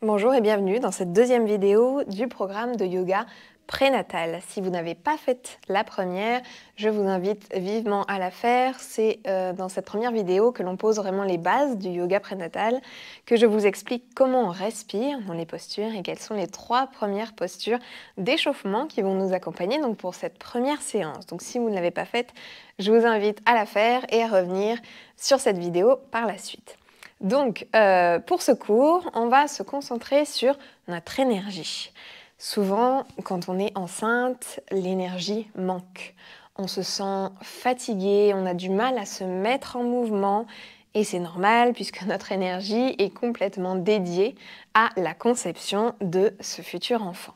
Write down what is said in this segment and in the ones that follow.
Bonjour et bienvenue dans cette deuxième vidéo du programme de yoga prénatal. Si vous n'avez pas fait la première, je vous invite vivement à la faire. C'est dans cette première vidéo que l'on pose vraiment les bases du yoga prénatal, que je vous explique comment on respire dans les postures et quelles sont les 3 premières postures d'échauffement qui vont nous accompagner donc pour cette première séance. Donc si vous ne l'avez pas faite, je vous invite à la faire et à revenir sur cette vidéo par la suite. Donc, pour ce cours, on va se concentrer sur notre énergie. Souvent, quand on est enceinte, l'énergie manque. On se sent fatigué, on a du mal à se mettre en mouvement et c'est normal puisque notre énergie est complètement dédiée à la conception de ce futur enfant.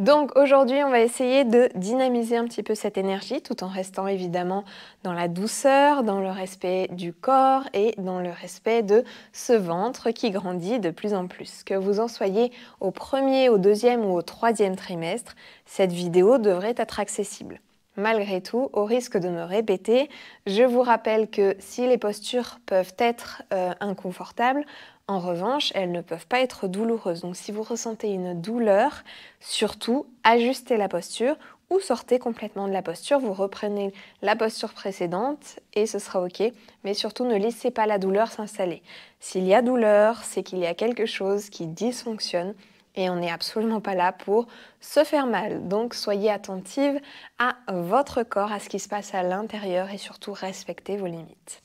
Donc aujourd'hui, on va essayer de dynamiser un petit peu cette énergie tout en restant évidemment dans la douceur, dans le respect du corps et dans le respect de ce ventre qui grandit de plus en plus. Que vous en soyez au premier, au deuxième ou au troisième trimestre, cette vidéo devrait être accessible. Malgré tout, au risque de me répéter, je vous rappelle que si les postures peuvent être inconfortables, en revanche, elles ne peuvent pas être douloureuses. Donc si vous ressentez une douleur, surtout ajustez la posture ou sortez complètement de la posture. Vous reprenez la posture précédente et ce sera OK. Mais surtout, ne laissez pas la douleur s'installer. S'il y a douleur, c'est qu'il y a quelque chose qui dysfonctionne et on n'est absolument pas là pour se faire mal. Donc soyez attentive à votre corps, à ce qui se passe à l'intérieur et surtout respectez vos limites.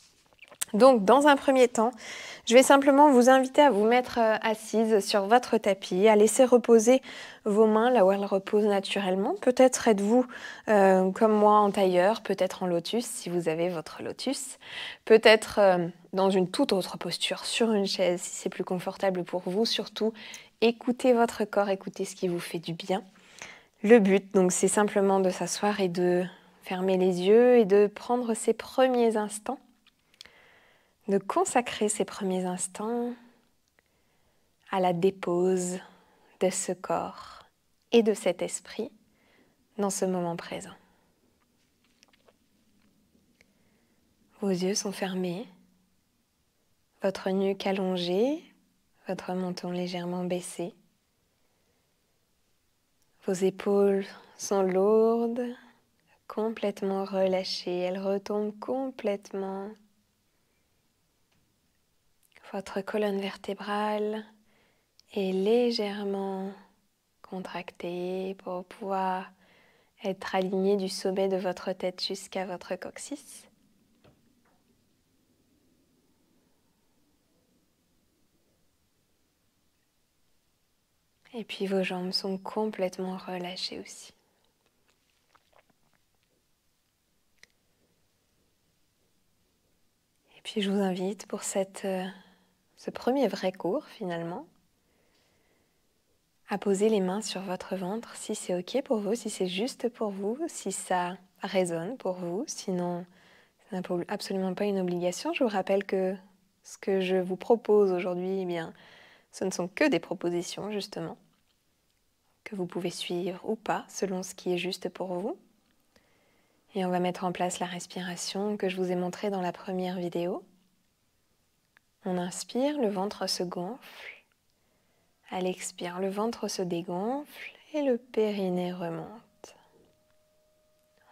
Donc, dans un premier temps, je vais simplement vous inviter à vous mettre assise sur votre tapis, à laisser reposer vos mains là où elles reposent naturellement. Peut-être êtes-vous comme moi en tailleur, peut-être en lotus si vous avez votre lotus, peut-être dans une toute autre posture, sur une chaise si c'est plus confortable pour vous. Surtout, écoutez votre corps, écoutez ce qui vous fait du bien. Le but, donc, c'est simplement de s'asseoir et de fermer les yeux et de prendre ces premiers instants, de consacrer ces premiers instants à la dépose de ce corps et de cet esprit dans ce moment présent. Vos yeux sont fermés, votre nuque allongée, votre menton légèrement baissé. Vos épaules sont lourdes, complètement relâchées, elles retombent complètement. Votre colonne vertébrale est légèrement contractée pour pouvoir être aligné du sommet de votre tête jusqu'à votre coccyx. Et puis vos jambes sont complètement relâchées aussi. Et puis je vous invite pour ce premier vrai cours finalement, à poser les mains sur votre ventre si c'est OK pour vous, si c'est juste pour vous, si ça résonne pour vous. Sinon, ça n'a absolument pas une obligation. Je vous rappelle que ce que je vous propose aujourd'hui, eh bien, ce ne sont que des propositions justement, que vous pouvez suivre ou pas selon ce qui est juste pour vous. Et on va mettre en place la respiration que je vous ai montrée dans la première vidéo. On inspire, le ventre se gonfle. À l'expire, le ventre se dégonfle et le périnée remonte.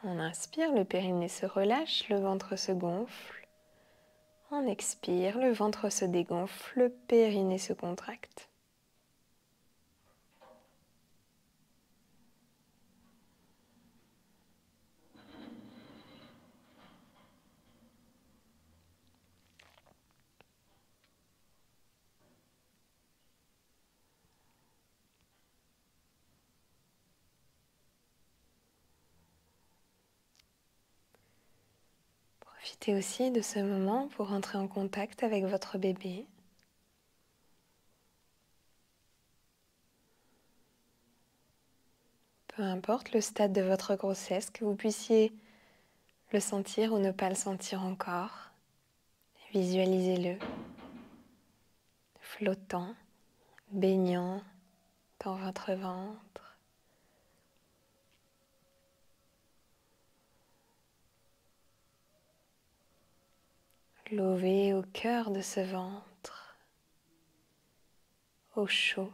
On inspire, le périnée se relâche, le ventre se gonfle. On expire, le ventre se dégonfle, le périnée se contracte. Profitez aussi de ce moment pour entrer en contact avec votre bébé. Peu importe le stade de votre grossesse, que vous puissiez le sentir ou ne pas le sentir encore, visualisez-le, flottant, baignant dans votre ventre. Lové au cœur de ce ventre, au chaud,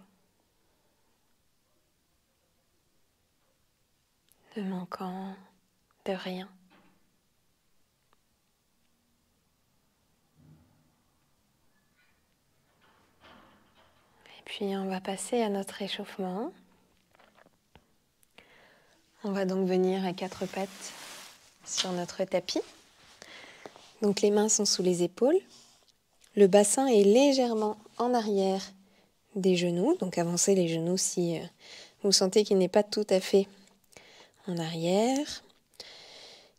ne manquant de rien. Et puis on va passer à notre échauffement. On va donc venir à 4 pattes sur notre tapis. Donc les mains sont sous les épaules. Le bassin est légèrement en arrière des genoux. Donc avancez les genoux si vous sentez qu'il n'est pas tout à fait en arrière.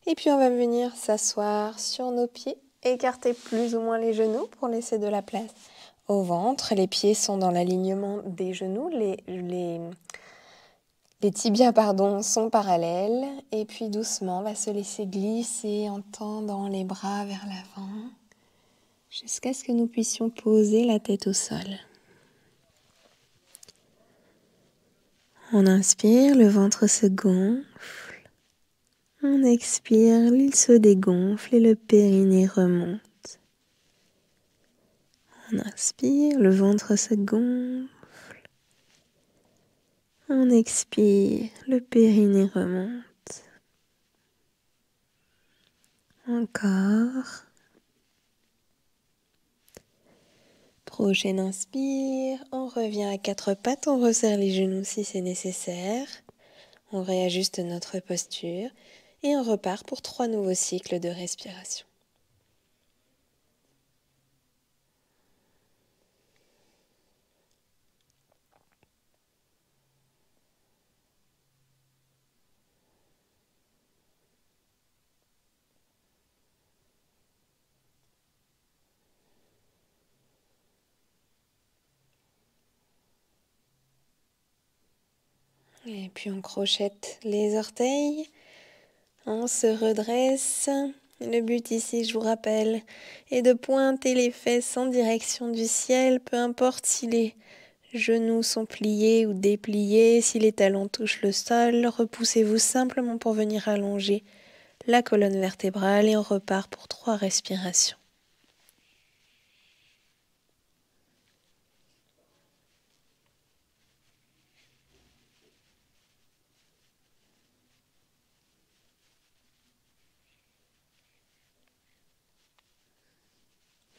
Et puis on va venir s'asseoir sur nos pieds, écarter plus ou moins les genoux pour laisser de la place au ventre. Les pieds sont dans l'alignement des genoux, les tibias sont parallèles. Et puis doucement, on va se laisser glisser en tendant les bras vers l'avant jusqu'à ce que nous puissions poser la tête au sol. On inspire, le ventre se gonfle. On expire, il se dégonfle et le périnée remonte. On inspire, le ventre se gonfle. On expire, le périnée remonte. Encore. Prochaine inspire, on revient à 4 pattes, on resserre les genoux si c'est nécessaire. On réajuste notre posture et on repart pour 3 nouveaux cycles de respiration. Et puis on crochette les orteils, on se redresse. Le but ici, je vous rappelle, est de pointer les fesses en direction du ciel, peu importe si les genoux sont pliés ou dépliés, si les talons touchent le sol. Repoussez-vous simplement pour venir allonger la colonne vertébrale et on repart pour 3 respirations.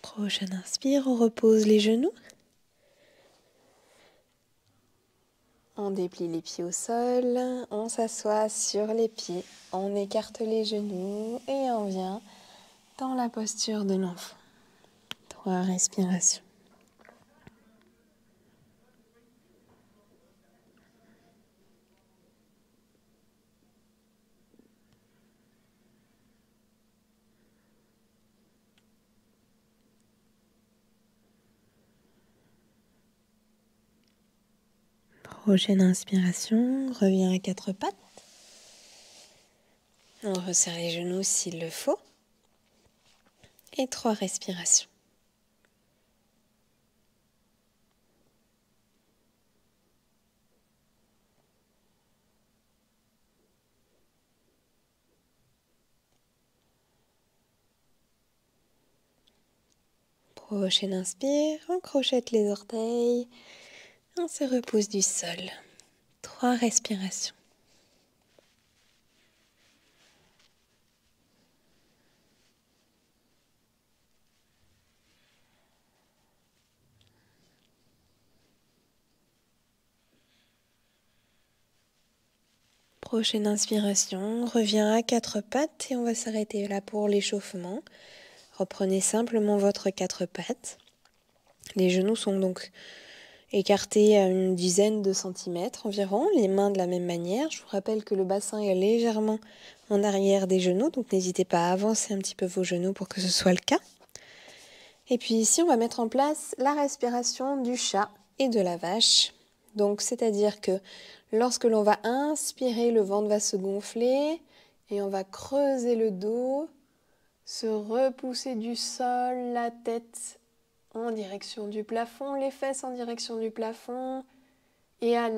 Prochaine inspire, on repose les genoux. On déplie les pieds au sol, on s'assoit sur les pieds, on écarte les genoux et on vient dans la posture de l'enfant. 3 respirations. Prochaine inspiration, revient à 4 pattes. On resserre les genoux s'il le faut. Et 3 respirations. Prochaine inspire, on crochette les orteils. On se repose du sol. 3 respirations. Prochaine inspiration, on revient à 4 pattes et on va s'arrêter là pour l'échauffement. Reprenez simplement votre 4 pattes. Les genoux sont donc écartés à une dizaine de centimètres environ, les mains de la même manière. Je vous rappelle que le bassin est légèrement en arrière des genoux, donc n'hésitez pas à avancer un petit peu vos genoux pour que ce soit le cas. Et puis ici, on va mettre en place la respiration du chat et de la vache. Donc, c'est-à-dire que lorsque l'on va inspirer, le ventre va se gonfler et on va creuser le dos, se repousser du sol, la tête en direction du plafond, les fesses en direction du plafond. Et à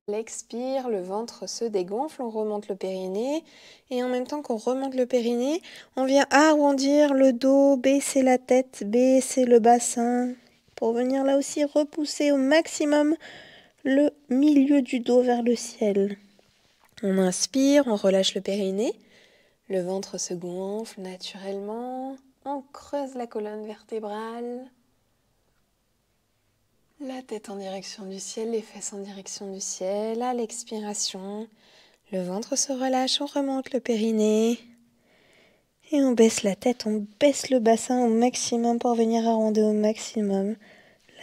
l'expire, le ventre se dégonfle, on remonte le périnée. Et en même temps qu'on remonte le périnée, on vient arrondir le dos, baisser la tête, baisser le bassin. Pour venir là aussi repousser au maximum le milieu du dos vers le ciel. On inspire, on relâche le périnée. Le ventre se gonfle naturellement. On creuse la colonne vertébrale. La tête en direction du ciel, les fesses en direction du ciel. À l'expiration, le ventre se relâche, on remonte le périnée. Et on baisse la tête, on baisse le bassin au maximum pour venir arrondir au maximum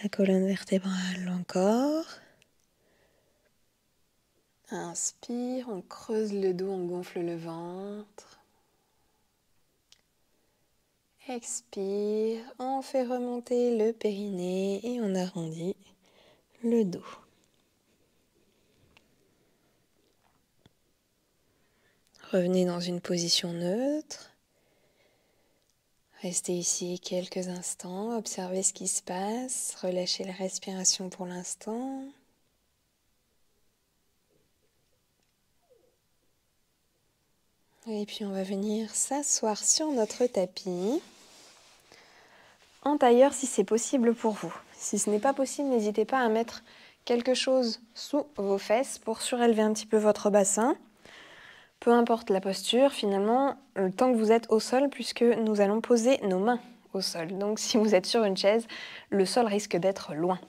la colonne vertébrale. Encore. Inspire, on creuse le dos, on gonfle le ventre. Expire, on fait remonter le périnée et on arrondit le dos. Revenez dans une position neutre. Restez ici quelques instants, observez ce qui se passe, relâchez la respiration pour l'instant. Et puis on va venir s'asseoir sur notre tapis, en tailleur si c'est possible pour vous. Si ce n'est pas possible, n'hésitez pas à mettre quelque chose sous vos fesses pour surélever un petit peu votre bassin. Peu importe la posture, finalement, tant que vous êtes au sol, puisque nous allons poser nos mains au sol. Donc si vous êtes sur une chaise, le sol risque d'être loin.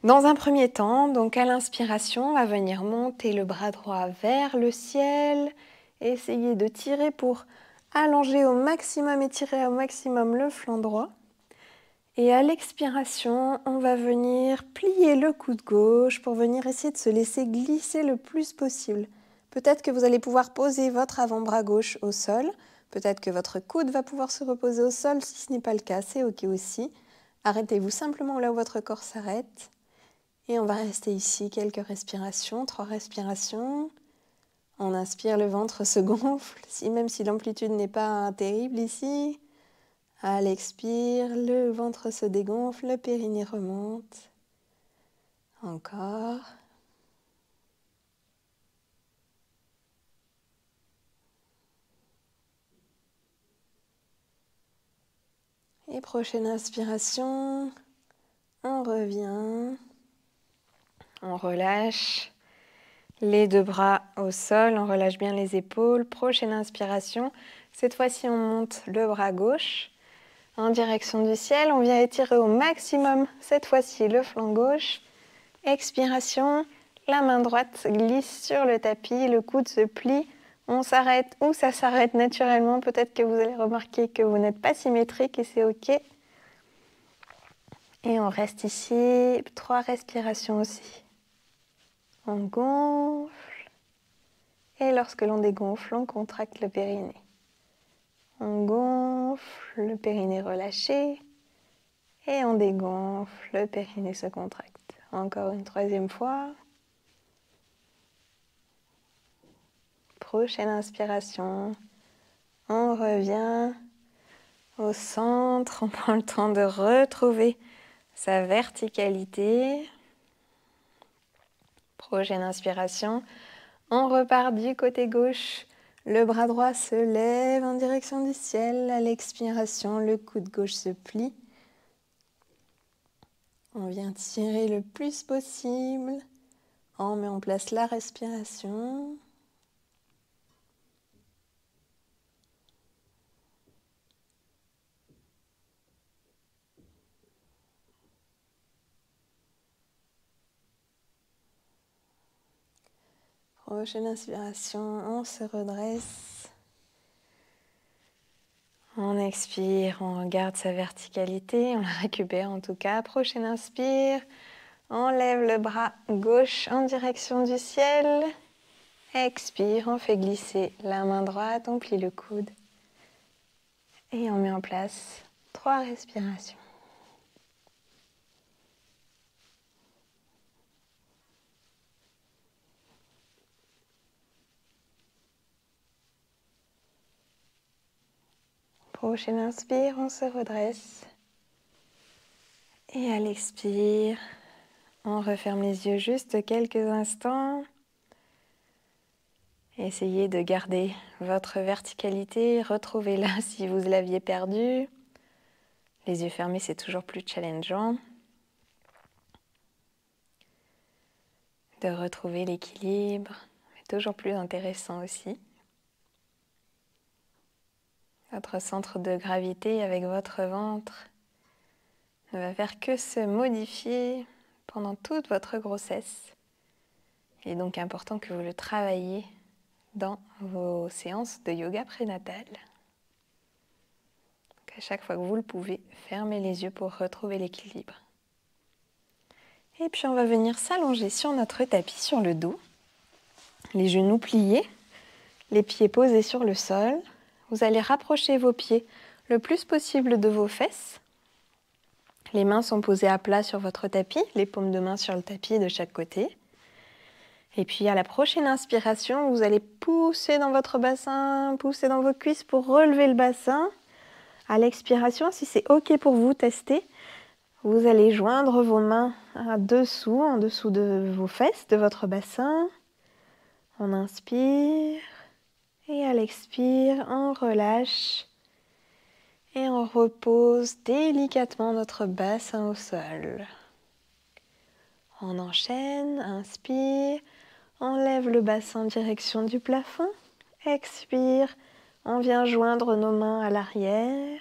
Dans un premier temps, donc à l'inspiration, on va venir monter le bras droit vers le ciel. Essayez de tirer pour allonger au maximum, étirer au maximum le flanc droit. Et à l'expiration, on va venir plier le coude gauche pour venir essayer de se laisser glisser le plus possible. Peut-être que vous allez pouvoir poser votre avant-bras gauche au sol. Peut-être que votre coude va pouvoir se reposer au sol. Si ce n'est pas le cas, c'est OK aussi. Arrêtez-vous simplement là où votre corps s'arrête. Et on va rester ici quelques respirations, 3 respirations. On inspire, le ventre se gonfle, même si l'amplitude n'est pas terrible ici. À l'expire, le ventre se dégonfle, le périnée remonte. Encore. Et prochaine inspiration, on revient. On relâche les 2 bras au sol, on relâche bien les épaules. Prochaine inspiration, cette fois-ci on monte le bras gauche en direction du ciel. On vient étirer au maximum, cette fois-ci le flanc gauche. Expiration, la main droite glisse sur le tapis, le coude se plie. On s'arrête ou ça s'arrête naturellement. Peut-être que vous allez remarquer que vous n'êtes pas symétrique et c'est OK. Et on reste ici, 3 respirations aussi. On gonfle. Et lorsque l'on dégonfle, on contracte le périnée. On gonfle, le périnée relâché. Et on dégonfle, le périnée se contracte. Encore une 3e fois. Prochaine inspiration. On revient au centre. On prend le temps de retrouver sa verticalité. Prochaine inspiration. On repart du côté gauche. Le bras droit se lève en direction du ciel. À l'expiration, le coude gauche se plie. On vient tirer le plus possible. On met en place la respiration. Prochaine inspiration, on se redresse. On expire, on garde sa verticalité, on la récupère en tout cas. Prochaine inspire, on lève le bras gauche en direction du ciel. Expire, on fait glisser la main droite, on plie le coude. Et on met en place 3 respirations. Prochaine inspire, on se redresse. Et à l'expire, on referme les yeux juste quelques instants. Essayez de garder votre verticalité, retrouvez-la si vous l'aviez perdue. Les yeux fermés, c'est toujours plus challengeant. De retrouver l'équilibre, C'est toujours plus intéressant aussi. Votre centre de gravité avec votre ventre ne va faire que se modifier pendant toute votre grossesse. Il est donc important que vous le travailliez dans vos séances de yoga prénatal. Donc à chaque fois que vous le pouvez, fermez les yeux pour retrouver l'équilibre. Et puis on va venir s'allonger sur notre tapis sur le dos, les genoux pliés, les pieds posés sur le sol. Vous allez rapprocher vos pieds le plus possible de vos fesses. Les mains sont posées à plat sur votre tapis, les paumes de main sur le tapis de chaque côté. Et puis à la prochaine inspiration, vous allez pousser dans votre bassin, pousser dans vos cuisses pour relever le bassin. À l'expiration, si c'est OK pour vous, testez. Vous allez joindre vos mains en dessous de vos fesses, de votre bassin. On inspire et à l'expire, on relâche. Et on repose délicatement notre bassin au sol. On enchaîne, inspire, on lève le bassin en direction du plafond. Expire, on vient joindre nos mains à l'arrière.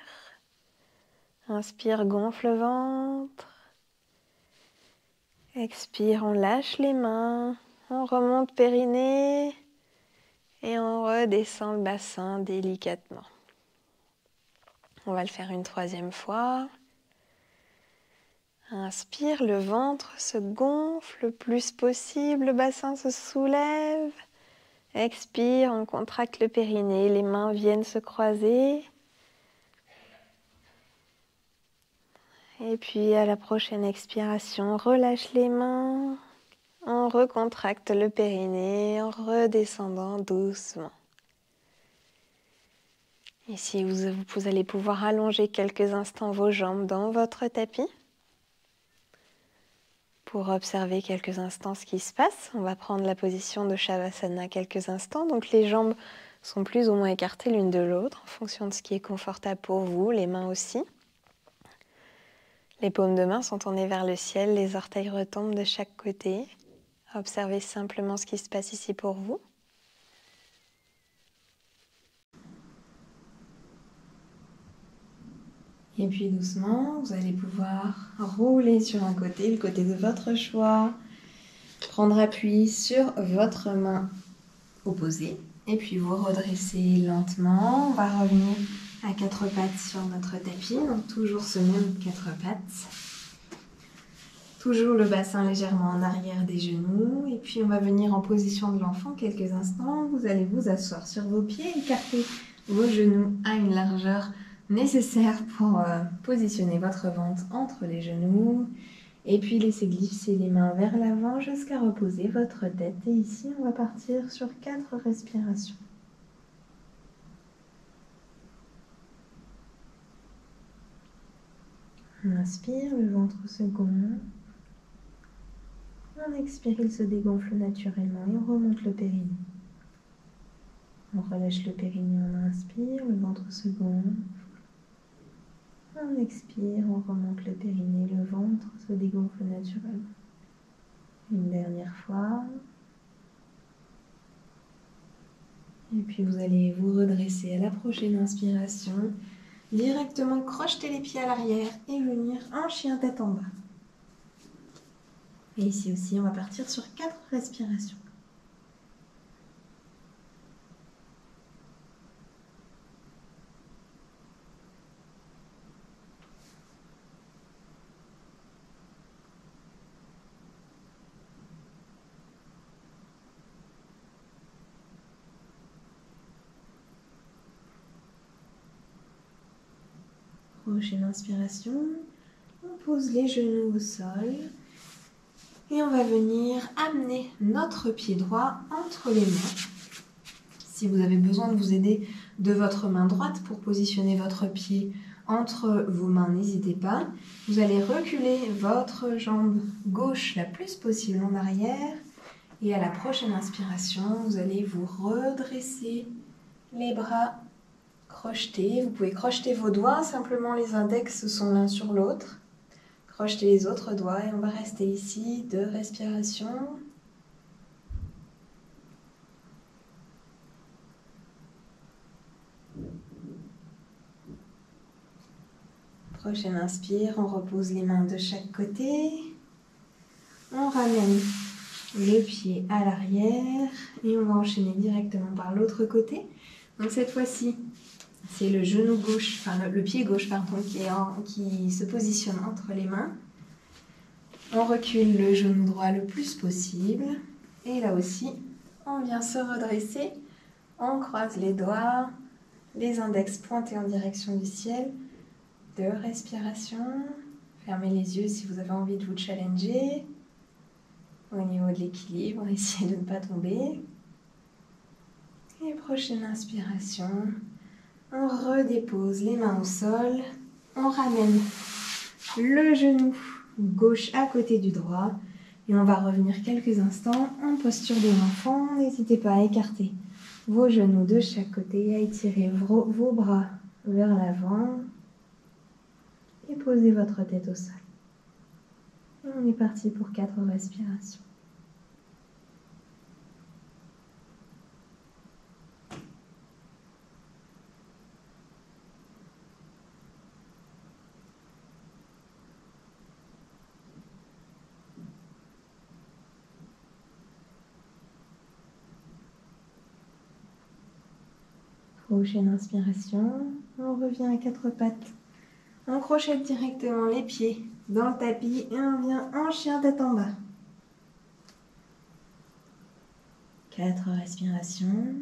Inspire, gonfle le ventre. Expire, on lâche les mains. On remonte périnée et on redescend le bassin délicatement. On va le faire une troisième fois. Inspire, le ventre se gonfle le plus possible, le bassin se soulève. Expire, on contracte le périnée, les mains viennent se croiser. Et puis à la prochaine expiration, on relâche les mains. On recontracte le périnée en redescendant doucement. Ici, vous allez pouvoir allonger quelques instants vos jambes dans votre tapis pour observer quelques instants ce qui se passe. On va prendre la position de Shavasana quelques instants. Donc les jambes sont plus ou moins écartées l'une de l'autre en fonction de ce qui est confortable pour vous, les mains aussi. Les paumes de main sont tournées vers le ciel, les orteils retombent de chaque côté. Observez simplement ce qui se passe ici pour vous. Et puis doucement, vous allez pouvoir rouler sur un côté, le côté de votre choix. Prendre appui sur votre main opposée. Et puis vous redressez lentement. On va revenir à quatre pattes sur notre tapis. Donc toujours ce même quatre pattes. Toujours le bassin légèrement en arrière des genoux. Et puis on va venir en position de l'enfant quelques instants. Vous allez vous asseoir sur vos pieds, écarter vos genoux à une largeur nécessaire pour positionner votre ventre entre les genoux. Et puis laissez glisser les mains vers l'avant jusqu'à reposer votre tête. Et ici, on va partir sur 4 respirations. On inspire, le ventre se gonfle. On expire, il se dégonfle naturellement et on remonte le périnée. On relâche le périnée, on inspire, le ventre se gonfle. On expire, on remonte le périnée, le ventre se dégonfle naturellement. Une dernière fois. Et puis vous allez vous redresser à la prochaine inspiration. Directement crocheter les pieds à l'arrière et venir en chien tête en bas. Et ici aussi, on va partir sur 4 respirations. Prochaine inspiration, on pose les genoux au sol et on va venir amener notre pied droit entre les mains. Si vous avez besoin de vous aider de votre main droite pour positionner votre pied entre vos mains, n'hésitez pas. Vous allez reculer votre jambe gauche la plus possible en arrière et à la prochaine inspiration, vous allez vous redresser les bras crocheter. Vous pouvez crocheter vos doigts, simplement les index sont l'un sur l'autre. Crochetez les autres doigts et on va rester ici, 2 respirations. Prochaine inspire, on repose les mains de chaque côté. On ramène le pied à l'arrière et on va enchaîner directement par l'autre côté. Donc cette fois-ci, c'est le genou gauche, enfin le pied gauche pardon, qui se positionne entre les mains. On recule le genou droit le plus possible. Et là aussi, on vient se redresser. On croise les doigts, les index pointés en direction du ciel. 2 respirations. Fermez les yeux si vous avez envie de vous challenger. Au niveau de l'équilibre, essayez de ne pas tomber. Et prochaine inspiration. On redépose les mains au sol. On ramène le genou gauche à côté du droit. Et on va revenir quelques instants en posture de l'enfant. N'hésitez pas à écarter vos genoux de chaque côté, à étirer vos bras vers l'avant. Et posez votre tête au sol. Et on est parti pour 4 respirations. Prochaine inspiration, on revient à 4 pattes. On crochette directement les pieds dans le tapis et on vient en chien tête en bas. 4 respirations.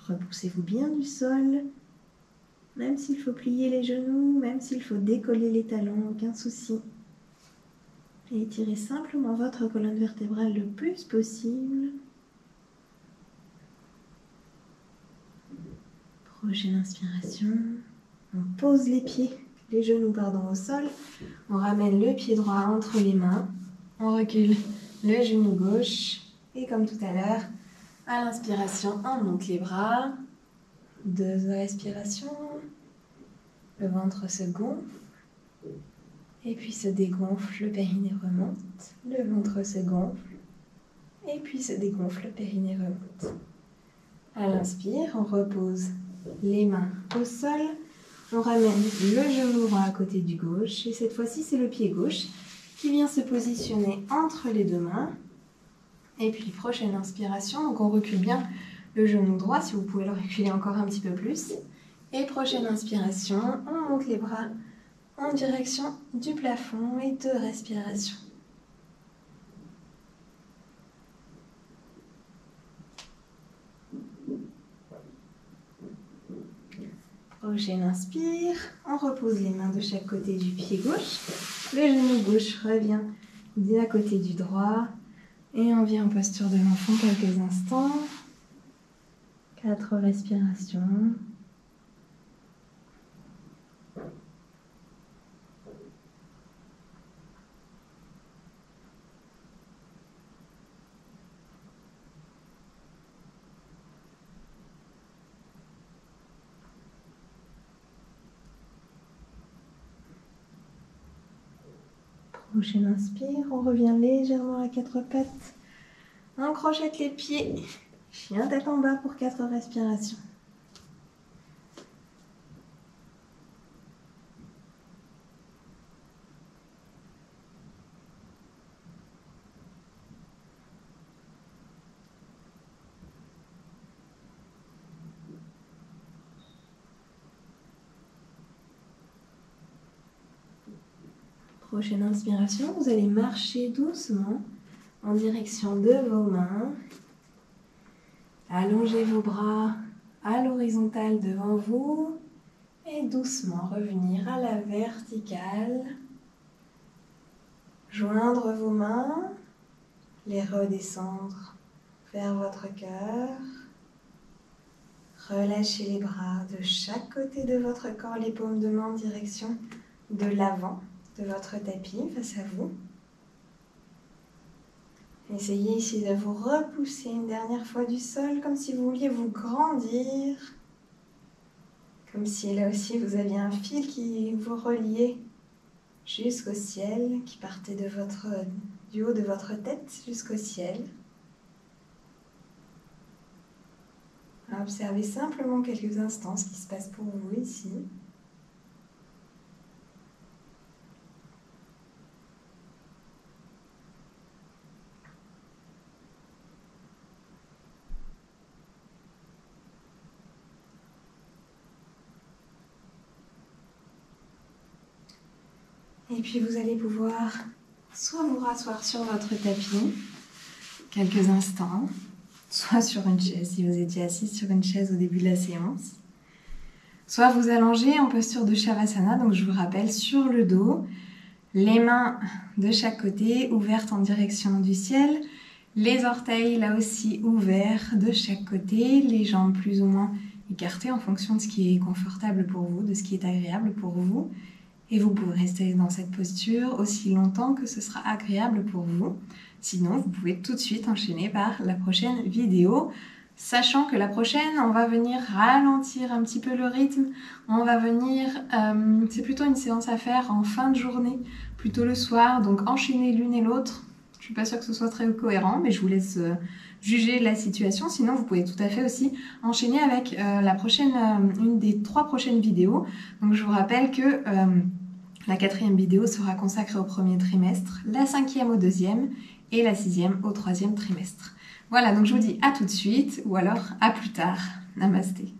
Repoussez-vous bien du sol. Même s'il faut plier les genoux, même s'il faut décoller les talons, aucun souci. Et étirez simplement votre colonne vertébrale le plus possible. Prochaine inspiration. On pose les genoux au sol. On ramène le pied droit entre les mains. On recule le genou gauche. Et comme tout à l'heure, à l'inspiration, on monte les bras. 2 respirations. Le ventre se gonfle. Et puis se dégonfle, le périnée remonte. Le ventre se gonfle. Et puis se dégonfle, le périnée remonte. À l'inspire, on repose les mains au sol. On ramène le genou droit à côté du gauche. Et cette fois-ci, c'est le pied gauche qui vient se positionner entre les 2 mains. Et puis, prochaine inspiration. Donc, on recule bien le genou droit, si vous pouvez le reculer encore un petit peu plus. Et prochaine inspiration, on monte les bras en direction du plafond et 2 respirations. Prochaine inspire, on repose les mains de chaque côté du pied gauche. Le genou gauche revient à côté du droit. Et on vient en posture de l'enfant quelques instants. 4 respirations. Prochaine inspire, on revient légèrement à 4 pattes. On crochette les pieds. Chien tête en bas pour 4 respirations. Prochaine inspiration, vous allez marcher doucement en direction de vos mains. Allongez vos bras à l'horizontale devant vous et doucement revenir à la verticale. Joindre vos mains, les redescendre vers votre cœur. Relâchez les bras de chaque côté de votre corps, les paumes de main en direction de l'avant de votre tapis face à vous. Essayez ici de vous repousser une dernière fois du sol, comme si vous vouliez vous grandir. Comme si là aussi vous aviez un fil qui vous reliait jusqu'au ciel, qui partait du haut de votre tête jusqu'au ciel. Observez simplement quelques instants ce qui se passe pour vous ici. Et puis vous allez pouvoir soit vous rasseoir sur votre tapis quelques instants, soit sur une chaise si vous étiez assis sur une chaise au début de la séance, soit vous allonger en posture de Shavasana, donc je vous rappelle sur le dos, les mains de chaque côté ouvertes en direction du ciel, les orteils là aussi ouverts de chaque côté, les jambes plus ou moins écartées en fonction de ce qui est confortable pour vous, de ce qui est agréable pour vous. Et vous pouvez rester dans cette posture aussi longtemps que ce sera agréable pour vous. Sinon, vous pouvez tout de suite enchaîner par la prochaine vidéo. Sachant que la prochaine, on va venir ralentir un petit peu le rythme. On va venir, c'est plutôt une séance à faire en fin de journée, plutôt le soir. Donc enchaîner l'une et l'autre. Je suis pas sûre que ce soit très cohérent, mais je vous laisse juger la situation. Sinon, vous pouvez tout à fait aussi enchaîner avec une des 3 prochaines vidéos. Donc je vous rappelle que la 4e vidéo sera consacrée au 1er trimestre, la 5e au 2e et la 6e au 3e trimestre. Voilà, donc je vous dis à tout de suite ou alors à plus tard. Namasté.